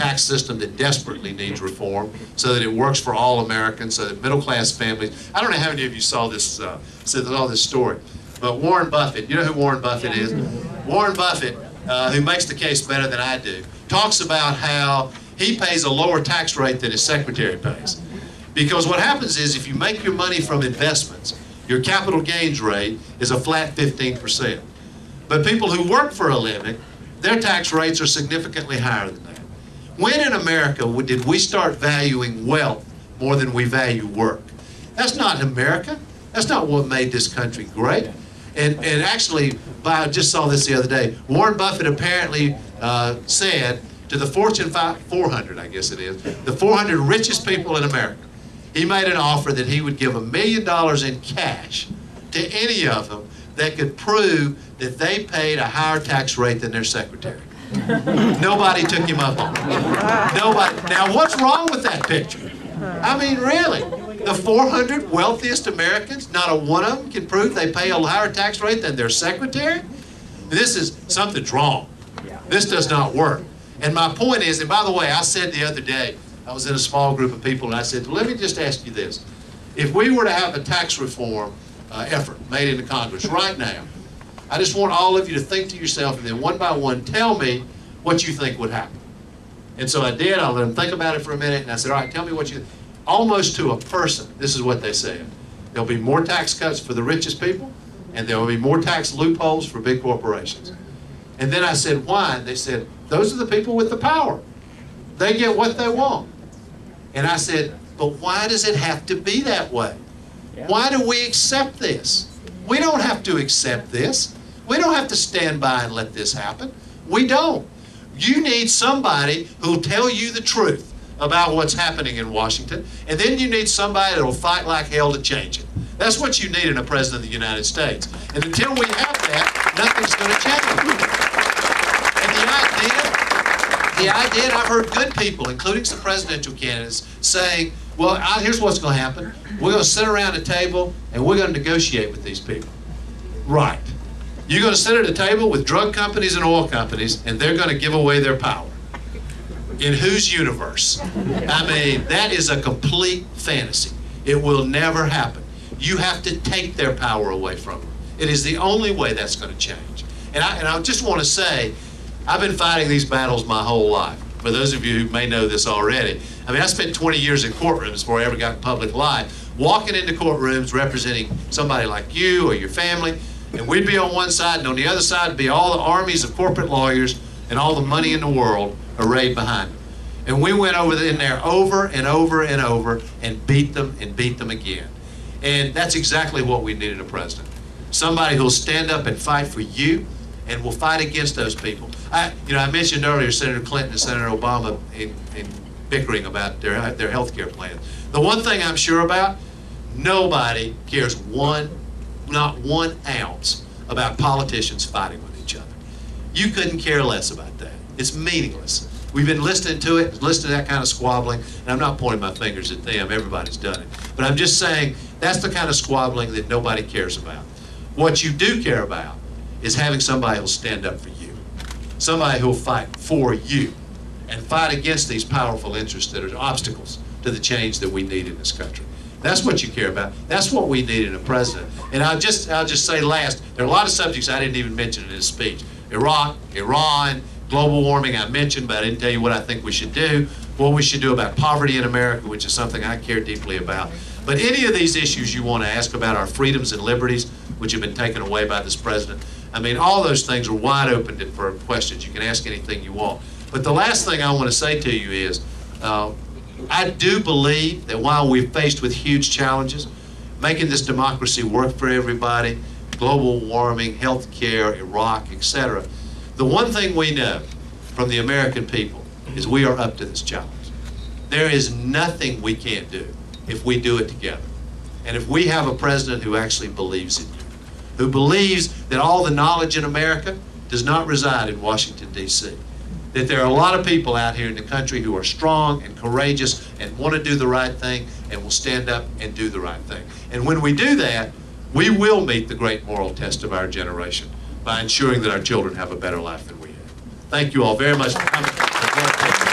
tax system that desperately needs reform so that it works for all Americans, so that middle-class families. I don't know how many of you saw this story, but Warren Buffett, you know who Warren Buffett is? Warren Buffett, who makes the case better than I do, talks about how he pays a lower tax rate than his secretary pays. Because what happens is if you make your money from investments, your capital gains rate is a flat 15%. But people who work for a living, their tax rates are significantly higher than that. When in America did we start valuing wealth more than we value work? That's not America. That's not what made this country great. And actually, I just saw this the other day, Warren Buffett apparently said to the Fortune 400, I guess it is, the 400 richest people in America, he made an offer that he would give $1 million in cash to any of them that could prove that they paid a higher tax rate than their secretary. Nobody took him up on it. Nobody. Now, what's wrong with that picture? I mean, really, the 400 wealthiest Americans, not a one of them can prove they pay a higher tax rate than their secretary? Something's wrong. This does not work. And my point is, and by the way, I said the other day, I was in a small group of people, and I said, let me just ask you this. If we were to have a tax reform effort made into Congress right now, I just want all of you to think to yourself, and then one by one, tell me what you think would happen. And so I did. I let them think about it for a minute, and I said, all right, tell me what you think. Almost to a person, this is what they said. There'll be more tax cuts for the richest people, and there will be more tax loopholes for big corporations. And then I said, why? And they said, those are the people with the power. They get what they want. And I said, but why does it have to be that way? Why do we accept this? We don't have to accept this. We don't have to stand by and let this happen. We don't. You need somebody who'll tell you the truth about what's happening in Washington, and then you need somebody that'll fight like hell to change it. That's what you need in a president of the United States. And until we have that, nothing's going to change. And the idea, I've heard good people, including some presidential candidates, saying, well, here's what's going to happen. We're going to sit around a table and we're going to negotiate with these people. Right. You're going to sit at a table with drug companies and oil companies, and they're going to give away their power. In whose universe? I mean, that is a complete fantasy. It will never happen. You have to take their power away from them. It is the only way that's going to change. And I just want to say, I've been fighting these battles my whole life. For those of you who may know this already, I mean, I spent 20 years in courtrooms before I ever got in public life, walking into courtrooms representing somebody like you or your family, and we'd be on one side, and on the other side would be all the armies of corporate lawyers and all the money in the world arrayed behind them. And we went in there over and over and over and beat them again. And that's exactly what we need in a president. Somebody who'll stand up and fight for you and will fight against those people. I mentioned earlier Senator Clinton and Senator Obama in bickering about their health care plan. The one thing I'm sure about, nobody cares not 1 ounce about politicians fighting with each other. You couldn't care less about that. It's meaningless. We've been listening to it, listening to that kind of squabbling, and I'm not pointing my fingers at them, everybody's done it. But I'm just saying, that's the kind of squabbling that nobody cares about. What you do care about is having somebody who'll stand up for you. Somebody who'll fight for you and fight against these powerful interests that are obstacles to the change that we need in this country. That's what you care about. That's what we need in a president. And I'll just say last, there are a lot of subjects I didn't even mention in this speech. Iraq, Iran, global warming I mentioned, but I didn't tell you what I think we should do, what we should do about poverty in America, which is something I care deeply about. But any of these issues you want to ask about, our freedoms and liberties, which have been taken away by this president, I mean, all those things are wide open for questions. You can ask anything you want. But the last thing I want to say to you is, I do believe that while we're faced with huge challenges, making this democracy work for everybody, global warming, health care, Iraq, etc., the one thing we know from the American people is we are up to this challenge. There is nothing we can't do if we do it together. And if we have a president who actually believes in you, who believes that all the knowledge in America does not reside in Washington, D.C., that there are a lot of people out here in the country who are strong and courageous and want to do the right thing and will stand up and do the right thing. And when we do that, we will meet the great moral test of our generation by ensuring that our children have a better life than we have. Thank you all very much for coming.